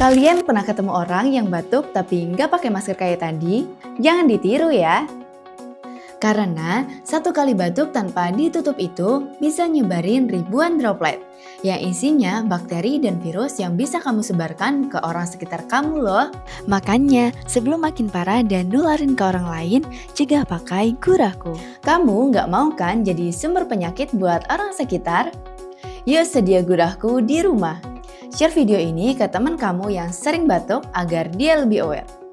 Kalian pernah ketemu orang yang batuk tapi nggak pakai masker kayak tadi? Jangan ditiru ya. Karena satu kali batuk tanpa ditutup itu bisa nyebarin ribuan droplet yang isinya bakteri dan virus yang bisa kamu sebarkan ke orang sekitar kamu loh. Makanya sebelum makin parah dan nularin ke orang lain, cegah pakai Guraku. Kamu nggak mau kan jadi sumber penyakit buat orang sekitar? Yuk sedia Guraku di rumah. Share video ini ke teman kamu yang sering batuk agar dia lebih aware.